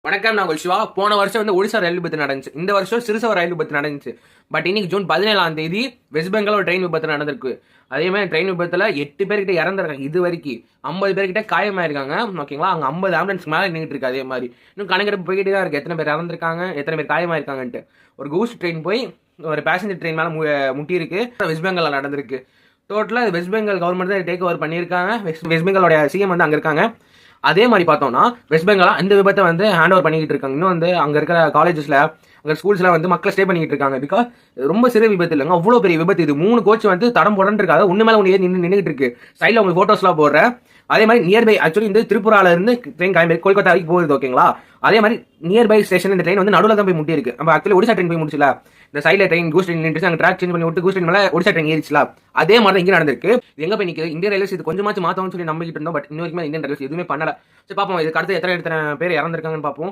வணக்கம், நான் உங்கள் சிவா. போன வருஷம் வந்து ஒடிசா ரயில் விபத்து நடந்துச்சு. இந்த வருஷம் சிறுசவ ரயில் விபத்து நடந்துச்சு. பட் இன்னைக்கு ஜூன் 17ஆம் தேதி வெஸ்ட் பெங்கால் ஒரு ட்ரெயின் விபத்து நடந்திருக்கு. அதே மாதிரி ட்ரெயின் விபத்துல 8 பேர்கிட்ட இறந்துருக்காங்க. இது வரைக்கும் 50 பேர்கிட்ட காயமாயிருக்காங்க. ஓகேங்களா, அங்க 50 ஆம்புலன்ஸ் மேலே நின்றுட்டு இருக்கு. அதே மாதிரி இன்னும் கணக்கெடுப்பு போய்கிட்டு தான் இருக்கு. எத்தனை பேர் இறந்துருக்காங்க, எத்தனை பேர் காயமாயிருக்காங்கன்ட்டு. ஒரு கூஸ்ட் ட்ரெயின் போய் ஒரு பேசஞ்சர் ட்ரெயின் மேலே முட்டி இருக்கு. வெஸ்ட் பெங்கால் நடந்திருக்கு. டோட்டலாக வெஸ்ட் பெங்கால் கவர்மெண்ட் தான் டேக் ஓவர் பண்ணியிருக்காங்க. வெஸ்ட் பெங்காலோட சிஎம் வந்து அங்கே இருக்காங்க. அதே மாதிரி பார்த்தோம்னா வெஸ்ட் பெங்கால் இந்த விபத்தை வந்து ஹேண்ட் ஓவர் பண்ணிக்கிட்டு இருக்காங்க. இன்னும் வந்து அங்கே இருக்கிற காலேஜஸ்ல, அங்கே ஸ்கூல்ஸ்ல வந்து மக்கள் ஸ்டே பண்ணிக்கிட்டு இருக்காங்க. பிகாஸ் ரொம்ப சிறு விபத்து இல்லைங்க, அவ்வளோ பெரிய விபத்து. இது 3 கோச் வந்து தடம் போடன்னு இருக்காது, ஒன்று மேலே ஒன்று நின்றுட்டு இருக்கு. சைடில் உங்களுக்கு ஃபோட்டோஸ்லாம் போடுறேன். அதே மாதிரி நியர்பை ஆக்சுவலி இந்த திருப்பூரால இருந்து ட்ரெயின் கிளம்பி கொல்கத்தா வரைக்கும் போகுது. ஓகேங்களா, அதே மாதிரி நியர்பை ஸ்டேஷன் இந்த ட்ரெயின் வந்து நடுவில் தான் போய் முட்டி இருக்கு. நம்ம ஆக்சுவலி ஒடிசா ட்ரெயின் போய் முடிச்சுல, இந்த சைடில் ட்ரெயின் கூஸ் ட்ரெயின் நின்று அங்கே ட்ராக் சேஞ்ச் பண்ணி விட்டு கூஸ் ட்ரெயின் மேலே ஒடிசா ட்ரெயின் ஏறிச்சுல, அதே மாதிரி தான் இங்கே நடந்திருக்கு. இது எங்கே போய் நிற்குது? இந்திய ரயில்வேஸ் இது கொஞ்சமாச்சு மாற்றணும்னு சொல்லி நம்பிக்கிட்டு இருந்தோம். பட் இன்ன வரைக்கும் இந்தியன் ரயில்வேஸ் எதுவுமே பண்ணல. சரி பார்ப்போம், இதுக்கு அடுத்து எத்தனை பேர் இறந்துருக்காங்கன்னு பார்ப்போம்.